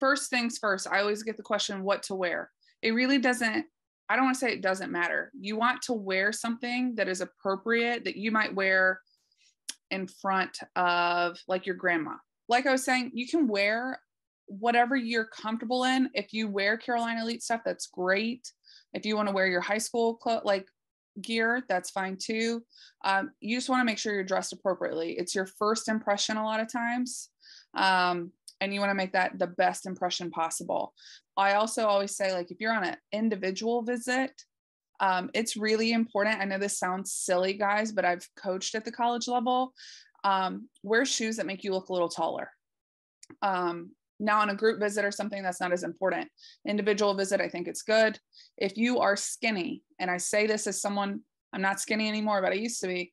first things first, I always get the question, what to wear. It really doesn't, I don't want to say it doesn't matter. You want to wear something that is appropriate that you might wear in front of like your grandma. Like I was saying, you can wear whatever you're comfortable in. If you wear Carolina Elite stuff, that's great. If you want to wear your high school like gear, that's fine too. You just want to make sure you're dressed appropriately. It's your first impression a lot of times. And you want to make that the best impression possible. I also always say, like, if you're on an individual visit, it's really important. I know this sounds silly, guys, but I've coached at the college level. Wear shoes that make you look a little taller. Now on a group visit or something, that's not as important. Individual visit, I think it's good. If you are skinny, and I say this as someone, I'm not skinny anymore, but I used to be,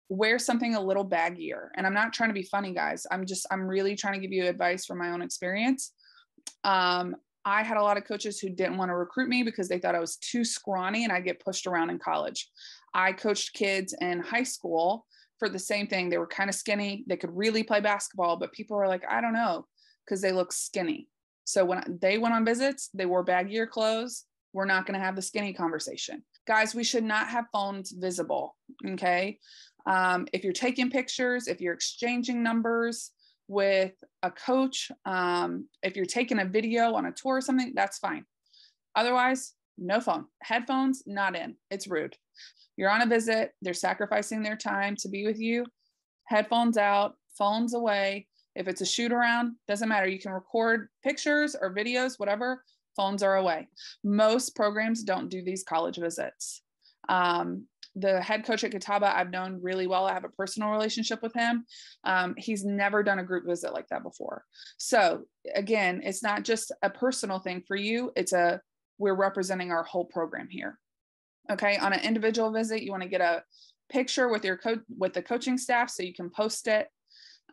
wear something a little baggier. And I'm not trying to be funny, guys. I'm really trying to give you advice from my own experience. I had a lot of coaches who didn't want to recruit me because they thought I was too scrawny and I'd get pushed around in college. I coached kids in high school for the same thing. They were kind of skinny. They could really play basketball, but people were like, I don't know, because they look skinny. So when they went on visits, they wore baggier clothes. We're not going to have the skinny conversation. Guys, we should not have phones visible. Okay. If you're taking pictures, if you're exchanging numbers with a coach, if you're taking a video on a tour or something, that's fine. Otherwise, no phone. Headphones, not in. It's rude. You're on a visit. They're sacrificing their time to be with you. Headphones out, phones away. If it's a shoot around, doesn't matter. You can record pictures or videos, whatever. Phones are away. Most programs don't do these college visits. The head coach at Catawba, I've known really well. I have a personal relationship with him. He's never done a group visit like that before. So again, it's not just a personal thing for you. We're representing our whole program here. Okay. On an individual visit, you want to get a picture with with the coaching staff so you can post it.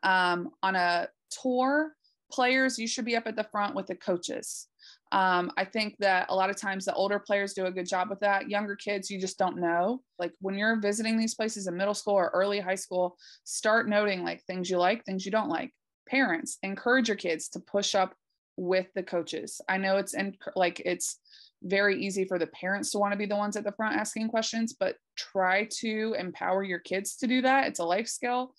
On a tour, players, you should be up at the front with the coaches. I think that a lot of times the older players do a good job with that. Younger kids, you just don't know. Like when you're visiting these places in middle school or early high school, start noting like things you like, things you don't like. Parents, encourage your kids to push up with the coaches. I know it's very easy for the parents to want to be the ones at the front asking questions, but try to empower your kids to do that. It's a life skill.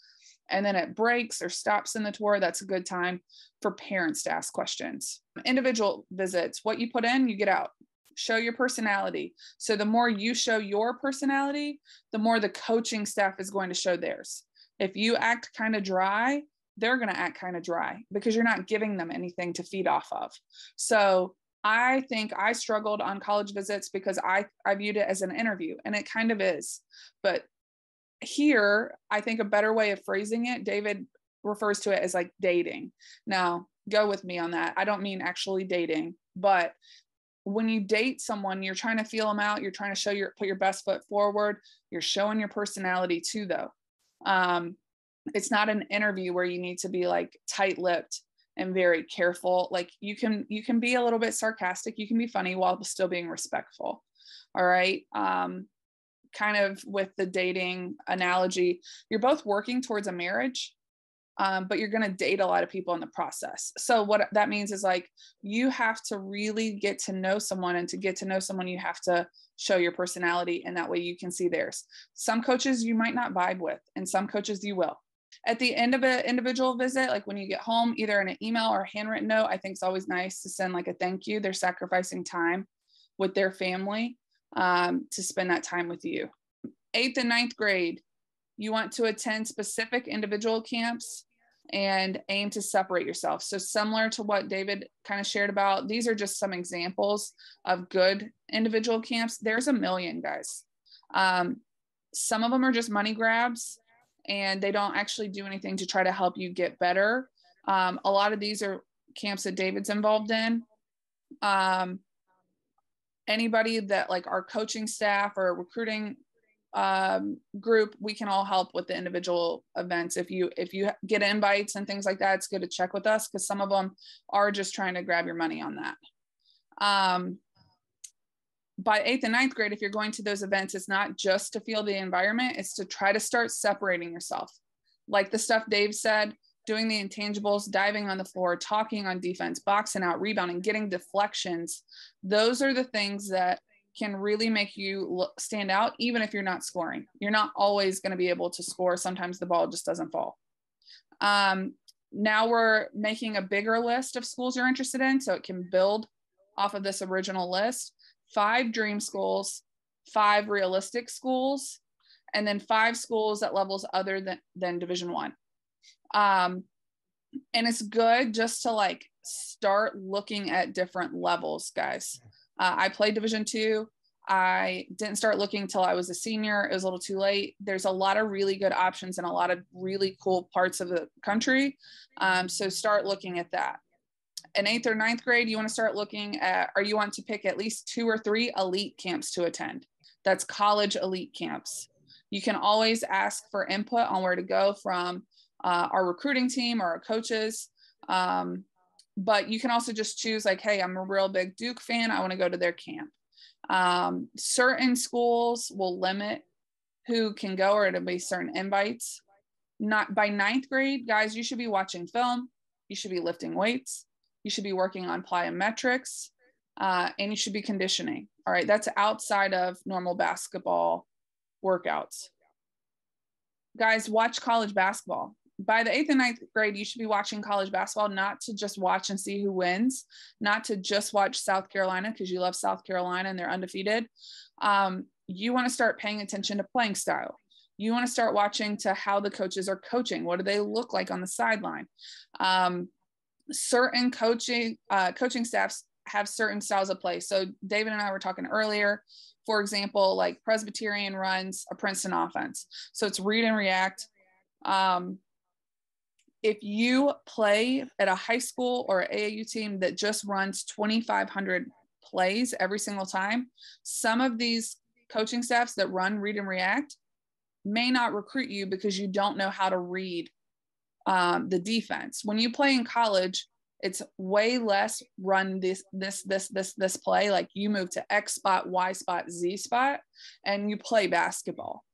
And then at breaks or stops in the tour, that's a good time for parents to ask questions. Individual visits, what you put in, you get out. Show your personality. So the more you show your personality, the more the coaching staff is going to show theirs. If you act kind of dry, they're going to act kind of dry because you're not giving them anything to feed off of. So I think I struggled on college visits because I viewed it as an interview, and it kind of is. But here, I think a better way of phrasing it, David refers to it as like dating. Now, go with me on that. I don't mean actually dating, but when you date someone, you're trying to feel them out. You're trying to put your best foot forward. You're showing your personality too, though. It's not an interview where you need to be like tight-lipped and very careful. Like you can be a little bit sarcastic. You can be funny while still being respectful. All right. Kind of with the dating analogy, you're both working towards a marriage, but you're going to date a lot of people in the process. So what that means is like, you have to really get to know someone, and to get to know someone, you have to show your personality, and that way you can see theirs. Some coaches you might not vibe with, and some coaches you will. At the end of an individual visit, like when you get home, either in an email or a handwritten note, I think it's always nice to send like a thank you. They're sacrificing time with their family to spend that time with you. 8th and 9th grade, you want to attend specific individual camps and aim to separate yourself. So similar to what David kind of shared about, these are just some examples of good individual camps. There's a million, guys. Some of them are just money grabs, and they don't actually do anything to try to help you get better. A lot of these are camps that David's involved in. Anybody that like our coaching staff or recruiting group, we can all help with the individual events. If you get invites and things like that, it's good to check with us, because some of them are just trying to grab your money on that. By 8th and 9th grade, if you're going to those events, it's not just to feel the environment, it's to try to start separating yourself. Like the stuff Dave said, doing the intangibles, diving on the floor, talking on defense, boxing out, rebounding, getting deflections. Those are the things that can really make you stand out, even if you're not scoring. You're not always going to be able to score. Sometimes the ball just doesn't fall. Now we're making a bigger list of schools you're interested in, so it can build off of this original list. 5 dream schools, 5 realistic schools, and then 5 schools at levels other than Division I. And it's good just to like start looking at different levels, guys. I played Division II. I didn't start looking until I was a senior. It was a little too late. There's a lot of really good options in a lot of really cool parts of the country. So start looking at that. In 8th or 9th grade, you want to start looking at, or you want to pick at least 2 or 3 elite camps to attend. That's college elite camps. You can always ask for input on where to go from our recruiting team or our coaches. But you can also just choose like, hey, I'm a real big Duke fan. I want to go to their camp. Certain schools will limit who can go, or it'll be certain invites. Not by 9th grade, guys, you should be watching film. You should be lifting weights. You should be working on plyometrics, and you should be conditioning. All right, that's outside of normal basketball workouts. Guys, watch college basketball. By the 8th and 9th grade, you should be watching college basketball, not to just watch and see who wins, not to just watch South Carolina because you love South Carolina and they're undefeated. You want to start paying attention to playing style. You want to start watching to how the coaches are coaching. What do they look like on the sideline? Certain coaching staffs have certain styles of play. So David and I were talking earlier, for example, like Presbyterian runs a Princeton offense. So it's read and react. If you play at a high school or AAU team that just runs 2,500 plays every single time, some of these coaching staffs that run read and react may not recruit you because you don't know how to read the defense. When you play in college, it's way less run this play. Like you move to X spot, Y spot, Z spot, and you play basketball.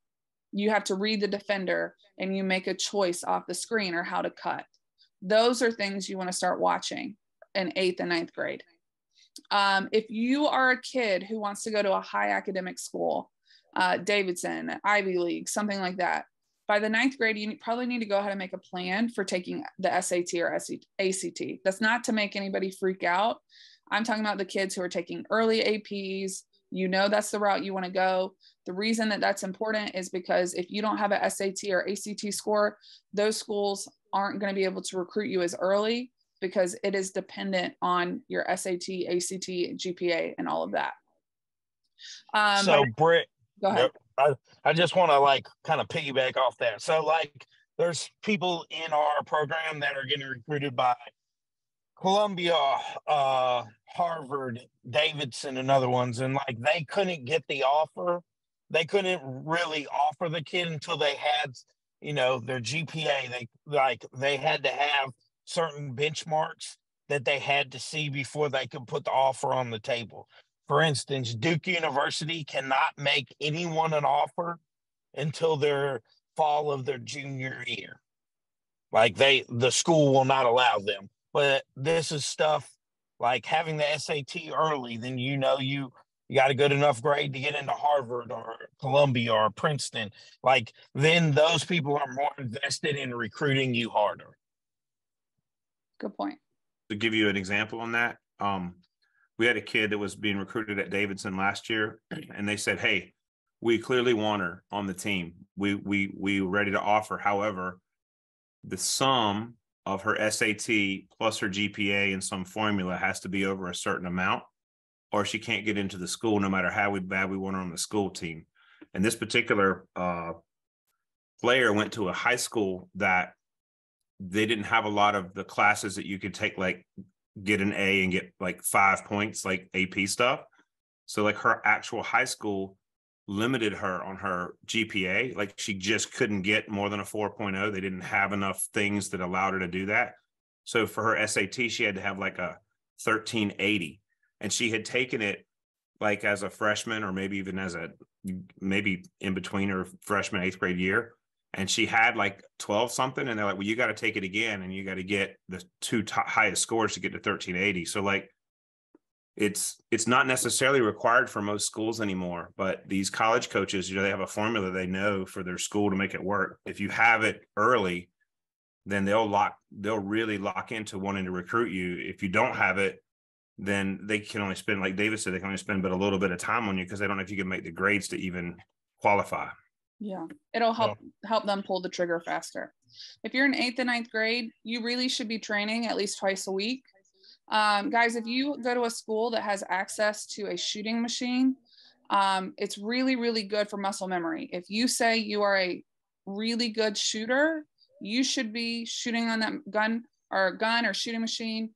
You have to read the defender and you make a choice off the screen or how to cut. Those are things you want to start watching in 8th and 9th grade. If you are a kid who wants to go to a high academic school, Davidson, Ivy League, something like that, by the 9th grade, you probably need to go ahead and make a plan for taking the SAT or ACT. That's not to make anybody freak out. I'm talking about the kids who are taking early APs. You know that's the route you want to go. The reason that that's important is because if you don't have a SAT or ACT score, those schools aren't going to be able to recruit you as early because it is dependent on your SAT, ACT, GPA, and all of that. So, Britt, go ahead. I just want to like kind of piggyback off that. So like there's people in our program that are getting recruited by Columbia, Harvard, Davidson, and other ones. And like they couldn't get the offer. They couldn't really offer the kid until they had, you know, their GPA. They had to have certain benchmarks that they had to see before they could put the offer on the table. For instance, Duke University cannot make anyone an offer until their fall of their junior year. Like the school will not allow them. But this is stuff like having the SAT early, then you know you got a good enough grade to get into Harvard or Columbia or Princeton. Like then those people are more invested in recruiting you harder. Good point. To give you an example on that, we had a kid that was being recruited at Davidson last year, and they said, "Hey, we clearly want her on the team. We ready to offer. However, the sum of her SAT plus her GPA and some formula has to be over a certain amount, or she can't get into the school no matter how bad we want her on the school team." And this particular player went to a high school that they didn't have a lot of the classes that you could take, like get an A and get like 5 points, like AP stuff. So like her actual high school limited her on her GPA. Like she just couldn't get more than a 4.0. They didn't have enough things that allowed her to do that. So for her SAT, she had to have like a 1380. And she had taken it like as a freshman, or maybe even as maybe in between her freshman 8th grade year. and she had like 12 something, and they're like, well, you got to take it again, and you got to get the two highest scores to get to 1380. So like, it's not necessarily required for most schools anymore, but these college coaches, they have a formula they know for their school to make it work. If you have it early, then they'll really lock into wanting to recruit you. If you don't have it, then they can only spend, like David said, they can only spend but a little bit of time on you because they don't know if you can make the grades to even qualify. Yeah, it'll help them pull the trigger faster. If you're in 8th and 9th grade, you really should be training at least twice a week. Guys, if you go to a school that has access to a shooting machine, it's really, really good for muscle memory. If you say you are a really good shooter, you should be shooting on that gun or shooting machine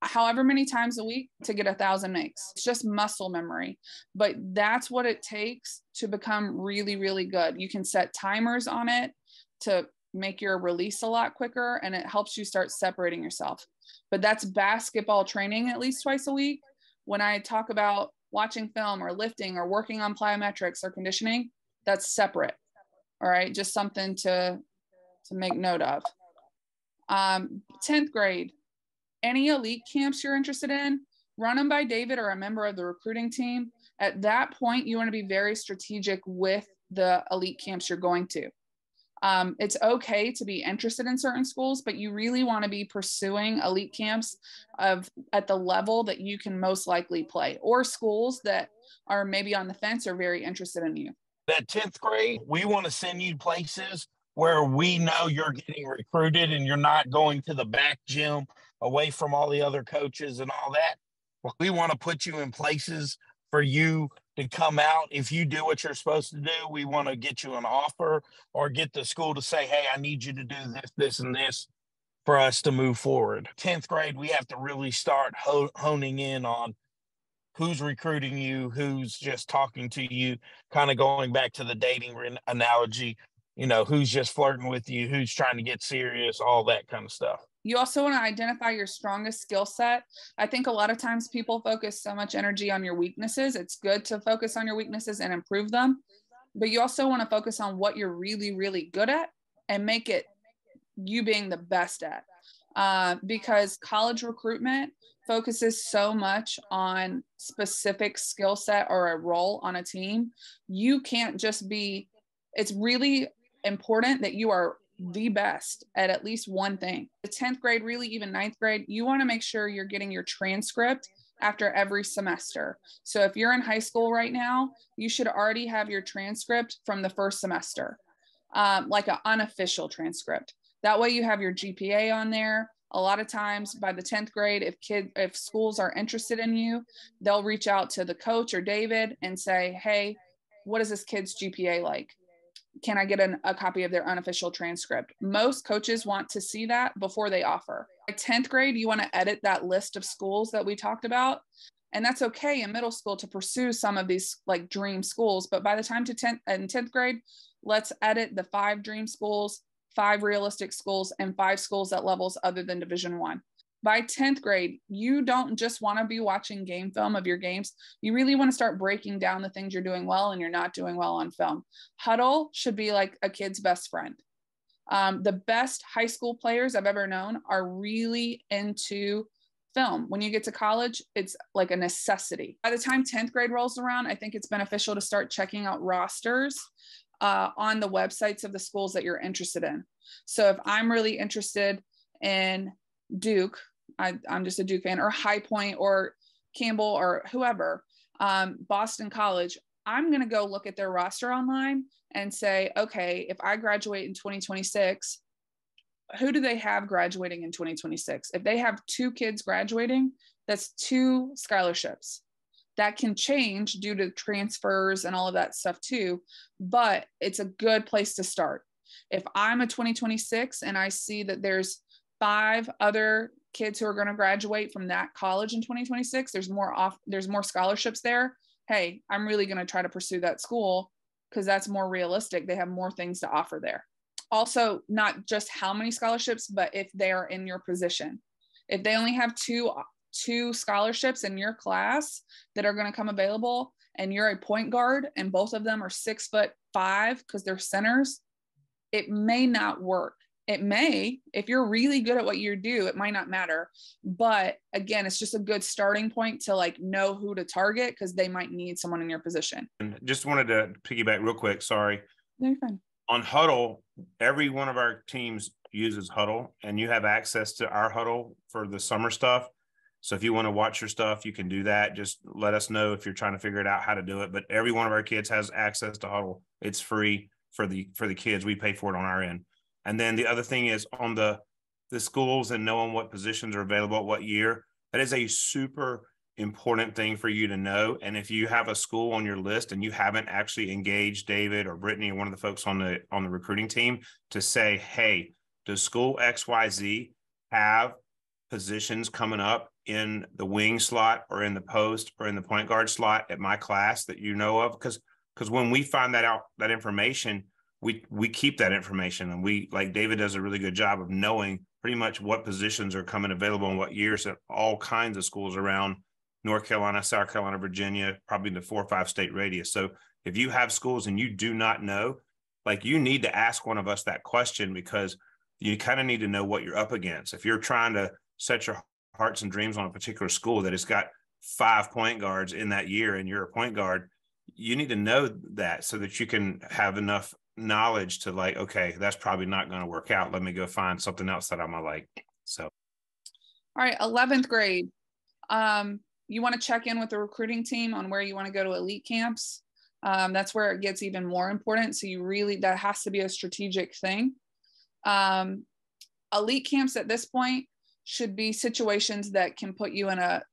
however many times a week to get 1,000 makes. It's just muscle memory, but that's what it takes to become really, really good. You can set timers on it to make your release a lot quicker, and it helps you start separating yourself. But that's basketball training at least twice a week. When I talk about watching film or lifting or working on plyometrics or conditioning, that's separate. All right, just something to make note of. 10th grade, any elite camps you're interested in, run them by David or a member of the recruiting team. At that point, you want to be very strategic with the elite camps you're going to. It's okay to be interested in certain schools, but you really want to be pursuing elite camps at the level that you can most likely play, or schools that are maybe on the fence or very interested in you. That 10th grade, we want to send you places where we know you're getting recruited and you're not going to the back gym away from all the other coaches and all that. We want to put you in places for you to come out. If you do what you're supposed to do, we want to get you an offer or get the school to say, hey, I need you to do this, this, and this for us to move forward. 10th grade, we have to really start honing in on who's recruiting you, who's just talking to you, kind of going back to the dating analogy, who's just flirting with you, who's trying to get serious, all that kind of stuff. You also want to identify your strongest skill set. I think a lot of times people focus so much energy on your weaknesses. It's good to focus on your weaknesses and improve them, but you also want to focus on what you're really, really good at and make it you being the best at. Because college recruitment focuses so much on specific skill set or a role on a team. You can't just be, it's really important that you are the best at least one thing. The 10th grade, really even 9th grade, you want to make sure you're getting your transcript after every semester. So if you're in high school right now, you should already have your transcript from the first semester, like an unofficial transcript. That way you have your GPA on there. A lot of times by the 10th grade, if schools are interested in you, they'll reach out to the coach or David and say, hey, what is this kid's GPA like? Can I get a copy of their unofficial transcript? Most coaches want to see that before they offer. By 10th grade, you want to edit that list of schools that we talked about. And that's okay in middle school to pursue some of these like dream schools. But by the time to 10th grade, let's edit the 5 dream schools, 5 realistic schools, and 5 schools at levels other than Division I. By 10th grade, you don't just want to be watching game film of your games. You really want to start breaking down the things you're doing well and you're not doing well on film. Huddle should be like a kid's best friend. The best high school players I've ever known are really into film. When you get to college, it's like a necessity. By the time 10th grade rolls around, I think it's beneficial to start checking out rosters on the websites of the schools that you're interested in. So if I'm really interested in Duke, I'm just a Duke fan, or High Point or Campbell or whoever, Boston College, I'm going to go look at their roster online and say, okay, if I graduate in 2026, who do they have graduating in 2026? If they have 2 kids graduating, that's 2 scholarships. That can change due to transfers and all of that stuff too, but it's a good place to start. If I'm a 2026 and I see that there's 5 other kids who are going to graduate from that college in 2026, there's more scholarships there. Hey, I'm really going to try to pursue that school because that's more realistic. They have more things to offer there. Also, not just how many scholarships, but if they are in your position. If they only have two scholarships in your class that are going to come available and you're a point guard and both of them are 6'5" because they're centers, it may not work. It may, if you're really good at what you do, it might not matter. But again, it's just a good starting point to like know who to target, because they might need someone in your position. And just wanted to piggyback real quick. Sorry. No, you're fine. On Huddle, every one of our teams uses Huddle, and you have access to our Huddle for the summer stuff. So if you want to watch your stuff, you can do that. Just let us know if you're trying to figure it out how to do it. But every one of our kids has access to Huddle. It's free for the kids. We pay for it on our end. And then the other thing is on the schools and knowing what positions are available at what year. That is a super important thing for you to know. And if you have a school on your list and you haven't actually engaged David or Brittany or one of the folks on the recruiting team to say, hey, does school XYZ have positions coming up in the wing slot or in the post or in the point guard slot at my class that you know of? Because when we find that out, that information, we keep that information, and we, like David does a really good job of knowing pretty much what positions are coming available in what years at all kinds of schools around North Carolina, South Carolina, Virginia, probably the 4 or 5 state radius. So if you have schools and you do not know, like, you need to ask one of us that question, because you kind of need to know what you're up against. If you're trying to set your hearts and dreams on a particular school that has got 5 point guards in that year and you're a point guard, you need to know that so that you can have enough knowledge to like, okay, that's probably not going to work out. Let me go find something else that I'm gonna like. So, all right, 11th grade. You want to check in with the recruiting team on where you want to go to elite camps. That's where it gets even more important. So that has to be a strategic thing. Elite camps at this point should be situations that can put you that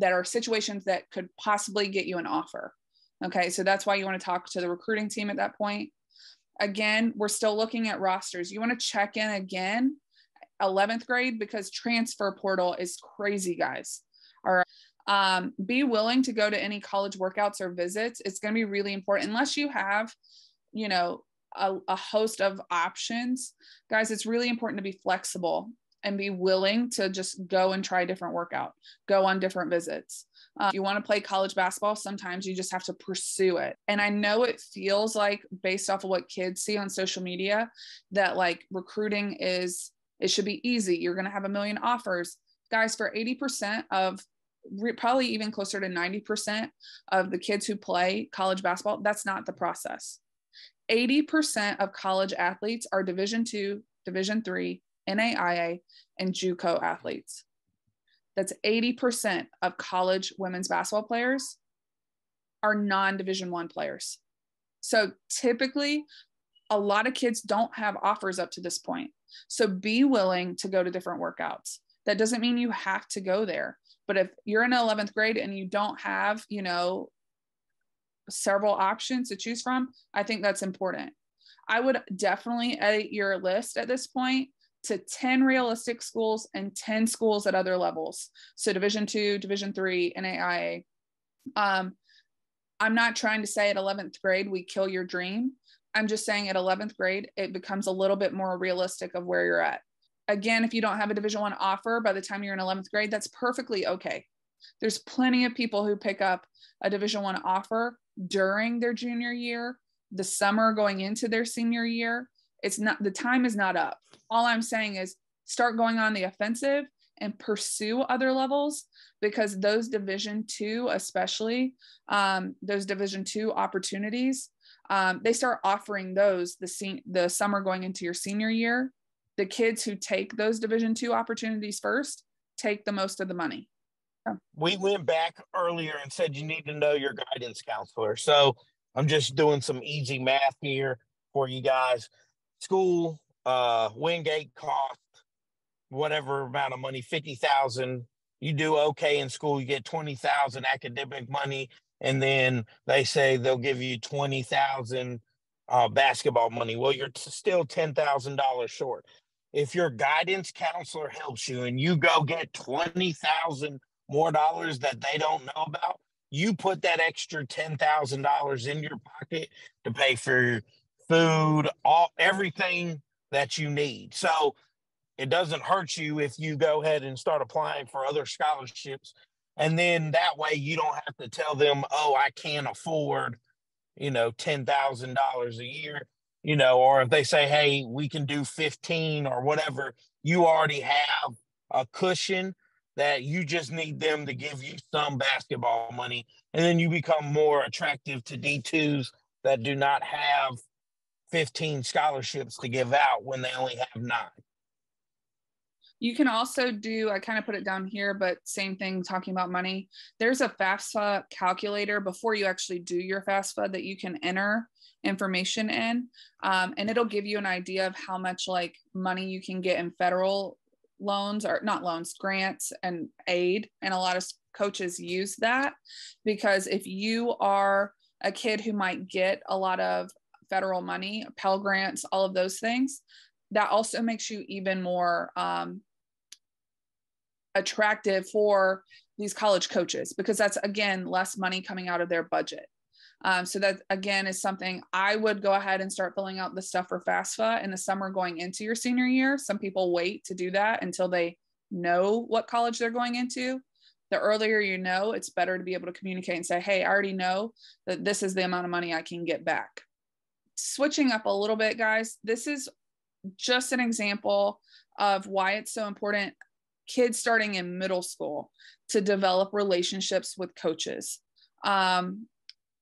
are situations that could possibly get you an offer. Okay. So that's why you want to talk to the recruiting team at that point. Again, we're still looking at rosters. You want to check in again, 11th grade, because transfer portal is crazy, guys. All right. Be willing to go to any college workouts or visits. It's going to be really important. Unless you have, a host of options, guys, it's really important to be flexible and be willing to just go and try different workout, go on different visits. If you want to play college basketball, sometimes you just have to pursue it. And I know it feels like, based off of what kids see on social media, that like recruiting it should be easy. You're going to have a million offers. Guys, for 80% of, probably even closer to 90% of the kids who play college basketball, that's not the process. 80% of college athletes are Division II, Division III, NAIA, and JUCO athletes. That's 80% of college women's basketball players are non-Division I players. So typically, a lot of kids don't have offers up to this point. So be willing to go to different workouts. That doesn't mean you have to go there. But if you're in 11th grade and you don't have, several options to choose from, I think that's important. I would definitely edit your list at this point to 10 realistic schools and 10 schools at other levels. So Division II, Division III, NAIA. I'm not trying to say at 11th grade, we kill your dream. I'm just saying at 11th grade, it becomes a little bit more realistic of where you're at. Again, if you don't have a Division I offer by the time you're in 11th grade, that's perfectly okay. There's plenty of people who pick up a Division I offer during their junior year, the summer going into their senior year. The time is not up. All I'm saying is start going on the offensive and pursue other levels, because those Division II, especially those Division II opportunities, they start offering those the summer going into your senior year. The kids who take those Division II opportunities first take the most of the money. We went back earlier and said you need to know your guidance counselor. So I'm just doing some easy math here for you guys. School, Wingate cost whatever amount of money, $50,000. You do okay in school, you get $20,000 academic money, and then they say they'll give you $20,000 basketball money. Well, you're still $10,000 short. If your guidance counselor helps you and you go get $20,000 more dollars that they don't know about, you put that extra $10,000 in your pocket to pay for food, everything that you need. So it doesn't hurt you if you go ahead and start applying for other scholarships. And then that way you don't have to tell them, oh, I can't afford, $10,000 a year. or if they say, hey, we can do 15 or whatever, you already have a cushion that you just need them to give you some basketball money. And then you become more attractive to D2s that do not have 15 scholarships to give out when they only have 9. You can also do, I kind of put it down here, but same thing, talking about money. There's a FAFSA calculator before you actually do your FAFSA that you can enter information in. And it'll give you an idea of how much like money you can get in federal loans, or not loans, grants and aid. And a lot of coaches use that, because if you are a kid who might get a lot of federal money, Pell Grants, all of those things, that also makes you even more attractive for these college coaches, because that's, again, less money coming out of their budget. So that, again, is something I would go ahead and start filling out the stuff for FAFSA in the summer going into your senior year. Some people wait to do that until they know what college they're going into. The earlier you know, it's better to be able to communicate and say, hey, I already know that this is the amount of money I can get back. Switching up a little bit, guys, this is just an example of why it's so important, kids starting in middle school, to develop relationships with coaches.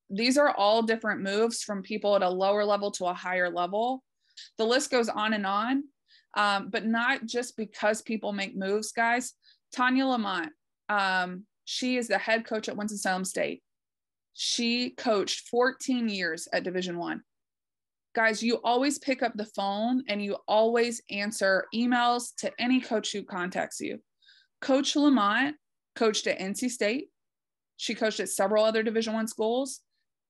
These are all different moves from people at a lower level to a higher level. The list goes on, but not just because people make moves, guys. Tanya Lamont, she is the head coach at Winston-Salem State. She coached 14 years at Division I. Guys, you always pick up the phone and you always answer emails to any coach who contacts you. Coach Lamont coached at NC State. She coached at several other Division I schools.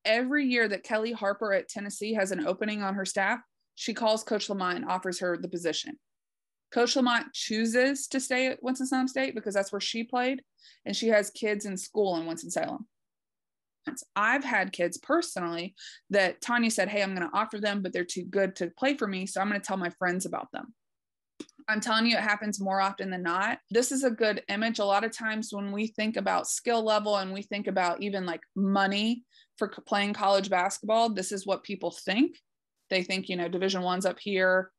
Every year that Kelly Harper at Tennessee has an opening on her staff, she calls Coach Lamont and offers her the position. Coach Lamont chooses to stay at Winston-Salem State because that's where she played, and she has kids in school in Winston-Salem. I've had kids personally that Tanya said, hey, I'm going to offer them, but they're too good to play for me, so I'm going to tell my friends about them. I'm telling you, it happens more often than not. This is a good image. A lot of times when we think about skill level and we think about even like money for playing college basketball, this is what people think. They think, Division I's up here,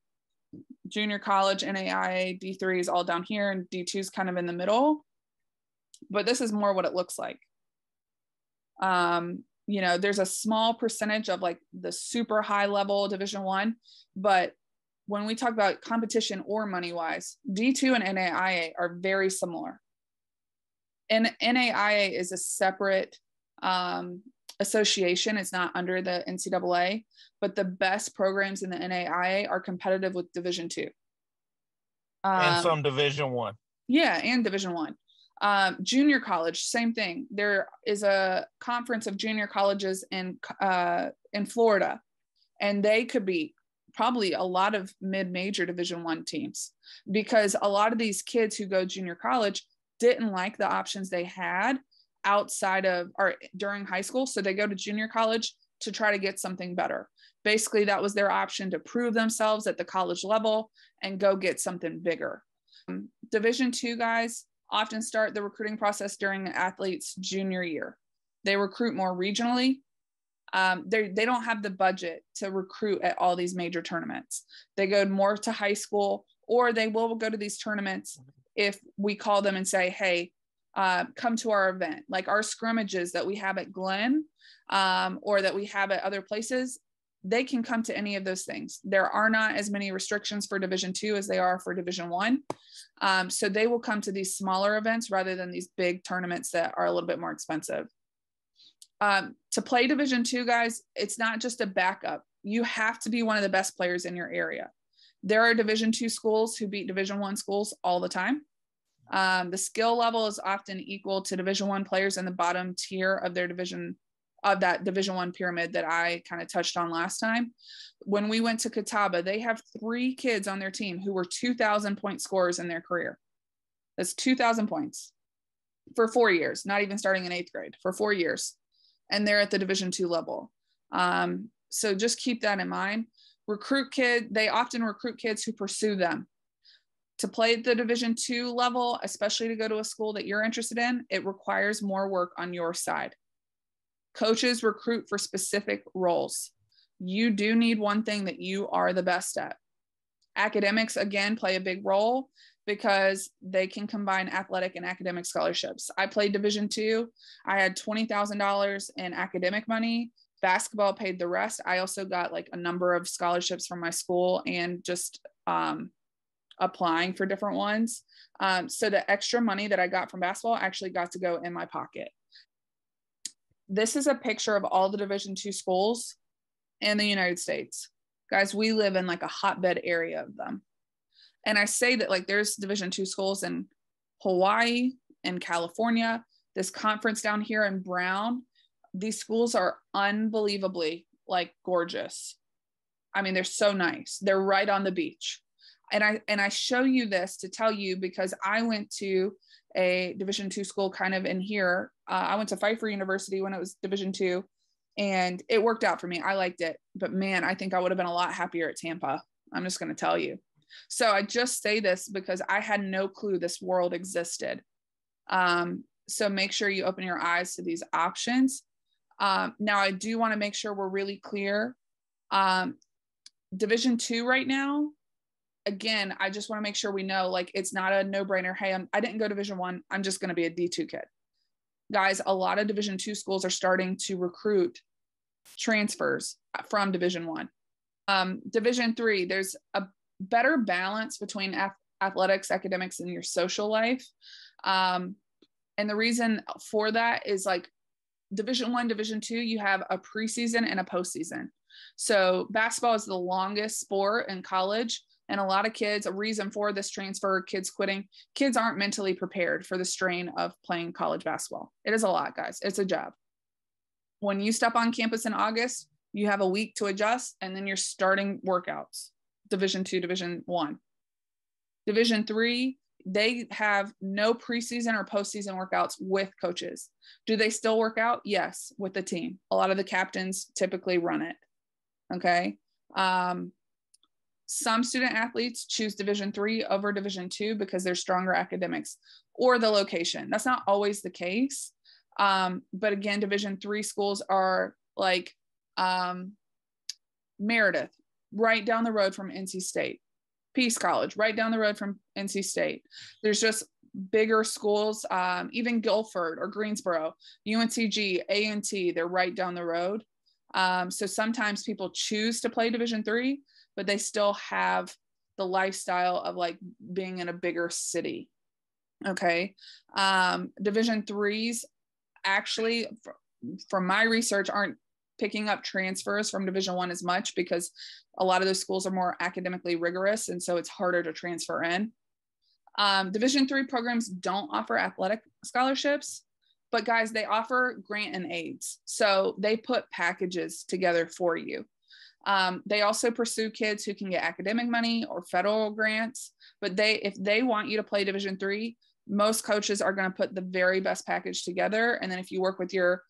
junior college, NAIA, D3 is all down here, and D2 is kind of in the middle. But this is more what it looks like. There's a small percentage of like the super high level Division I, but when we talk about competition or money wise, D2 and NAIA are very similar. And NAIA is a separate association. It's not under the NCAA, but the best programs in the NAIA are competitive with Division II. And some Division I. Yeah, and Division I. Junior college, same thing. There is a conference of junior colleges in Florida, and they could be probably a lot of mid-major Division I teams, because a lot of these kids who go junior college didn't like the options they had outside of or during high school. So they go to junior college to try to get something better. Basically, that was their option to prove themselves at the college level and go get something bigger. Division II guys often start the recruiting process during an athlete's junior year. They recruit more regionally. They don't have the budget to recruit at all these major tournaments. They go more to high school, or they will go to these tournaments if we call them and say, hey, come to our event. Like our scrimmages that we have at Glenn or that we have at other places, they can come to any of those things. There are not as many restrictions for Division II as they are for Division I. So they will come to these smaller events rather than these big tournaments that are a little bit more expensive. To play Division II, guys, it's not just a backup. You have to be one of the best players in your area. There are Division II schools who beat Division I schools all the time. The skill level is often equal to Division I players in the bottom tier of their division, of that Division I pyramid that I kind of touched on last time. When we went to Catawba, they have 3 kids on their team who were 2,000 point scorers in their career. That's 2,000 points for 4 years, not even starting in 8th grade, for 4 years. And they're at the Division II level. So just keep that in mind. They often recruit kids who pursue them. To play at the Division II level, especially to go to a school that you're interested in, it requires more work on your side. Coaches recruit for specific roles. you do need one thing that you are the best at. Academics, again, play a big role because they can combine athletic and academic scholarships. I played Division II. I had $20,000 in academic money. Basketball paid the rest. I also got like a number of scholarships from my school and just applying for different ones. So the extra money that I got from basketball actually got to go in my pocket. This is a picture of all the Division II schools in the United States. Guys, we live in like a hotbed area of them. And I say that like there's Division II schools in Hawaii and California, this conference down here in Brown. These schools are unbelievably like gorgeous. I mean, they're so nice. They're right on the beach. And I show you this to tell you because I went to a Division II school kind of in here. I went to Pfeiffer University when it was Division II, and it worked out for me. I liked it, but man, I think I would have been a lot happier at Tampa. I'm just going to tell you. So I just say this because I had no clue this world existed. So make sure you open your eyes to these options. Now I do want to make sure we're really clear. Division II right now, again, I just want to make sure we know, like, it's not a no-brainer. Hey, I didn't go Division I. I'm just going to be a D2 kid. Guys, a lot of Division II schools are starting to recruit transfers from Division I. Division III, there's a better balance between athletics, academics, and your social life. And the reason for that is like Division I, Division II, you have a preseason and a postseason. So basketball is the longest sport in college. And a lot of kids, a reason for this transfer, kids quitting, kids aren't mentally prepared for the strain of playing college basketball. It is a lot, guys. It's a job. When you step on campus in August, you have a week to adjust, and then you're starting workouts. Division II, Division I. Division III, they have no preseason or postseason workouts with coaches. Do they still work out? Yes, with the team. A lot of the captains typically run it. Okay. Some student athletes choose Division III over Division II because they're stronger academics or the location. That's not always the case. But again, Division III schools are like Meredith, right down the road from NC State. Peace College, right down the road from NC State. There's just bigger schools, even Guilford or Greensboro, UNCG, A&T, they're right down the road. So sometimes people choose to play Division III, but they still have the lifestyle of like being in a bigger city. Okay. Division IIIs actually, from my research, aren't picking up transfers from Division I as much because a lot of those schools are more academically rigorous. And so it's harder to transfer in. Division III programs don't offer athletic scholarships, but guys, they offer grant and aids. So they put packages together for you. They also pursue kids who can get academic money or federal grants, but if they want you to play Division III, most coaches are going to put the very best package together. And then if you work with your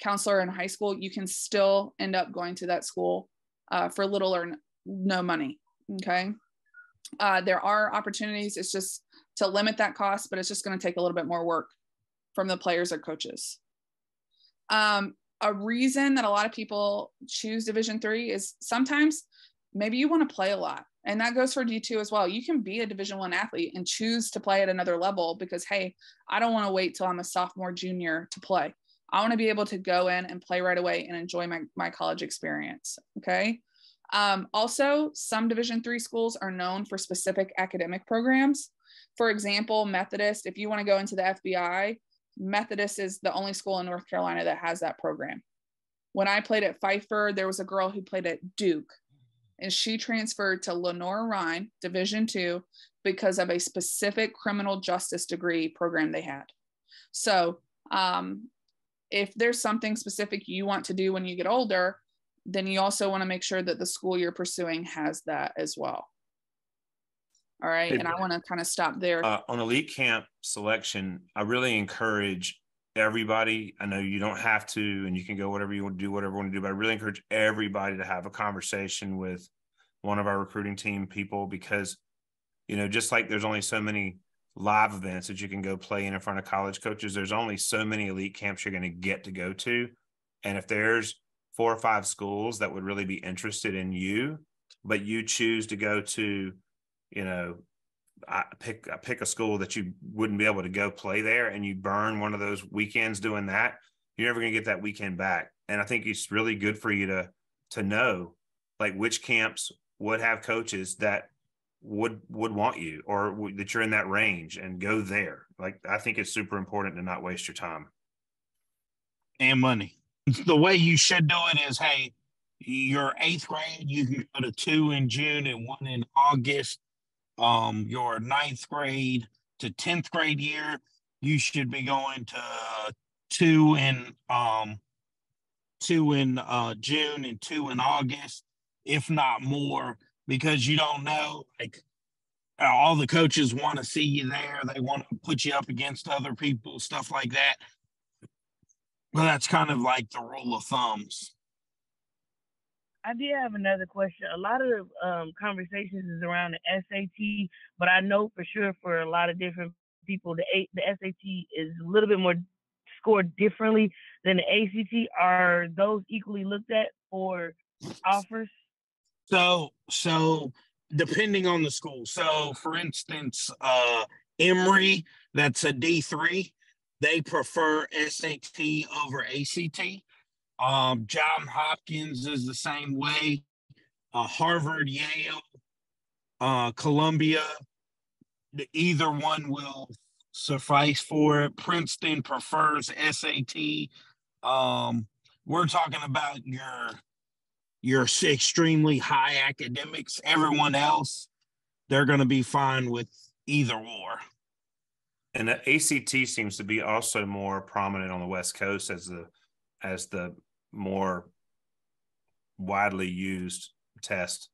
counselor in high school, you can still end up going to that school for little or no money. Okay. There are opportunities. It's just to limit that cost, but it's just going to take a little bit more work from the players or coaches. A reason that a lot of people choose Division III is sometimes maybe you want to play a lot. And that goes for D2 as well. You can be a Division I athlete and choose to play at another level because, hey, I don't want to wait till I'm a sophomore, junior to play. I want to be able to go in and play right away and enjoy my college experience. Okay. Also, some Division III schools are known for specific academic programs. For example, Methodist, if you want to go into the FBI, Methodist is the only school in North Carolina that has that program. When I played at Pfeiffer, there was a girl who played at Duke, and she transferred to Lenoir-Rhyne, Division II, because of a specific criminal justice degree program they had. So if there's something specific you want to do when you get older, then you also want to make sure that the school you're pursuing has that as well. All right. And I want to kind of stop there. On elite camp selection, I really encourage everybody. I know you don't have to, and you can go whatever you want to do, whatever you want to do, but I really encourage everybody to have a conversation with one of our recruiting team people because, you know, just like there's only so many live events that you can go play in front of college coaches, there's only so many elite camps you're going to get to go to. And if there's 4 or 5 schools that would really be interested in you, but you choose to go to, I pick a school that you wouldn't be able to go play there, and you burn one of those weekends doing that, you're never going to get that weekend back. And I think it's really good for you to know like which camps would have coaches that would want you, or that you're in that range, and go there. Like, I think it's super important to not waste your time and money. The way you should do it is, hey, your 8th grade, you can go to 2 in June and 1 in August. Your 9th grade to 10th grade year, you should be going to 2 in June and 2 in August, if not more, because you don't know, like, all the coaches want to see you there. They want to put you up against other people, stuff like that. Well, that's kind of like the rule of thumbs. I did have another question. A lot of conversations is around the SAT, but I know for sure for a lot of different people, the SAT is a little bit more scored differently than the ACT. Are those equally looked at for offers? So depending on the school. So for instance, Emory, that's a D3, they prefer SAT over ACT. John Hopkins is the same way. Harvard, Yale, Columbia, either one will suffice for it. Princeton prefers SAT. We're talking about your extremely high academics. Everyone else, they're going to be fine with either or. And the ACT seems to be also more prominent on the West Coast as the more widely used test.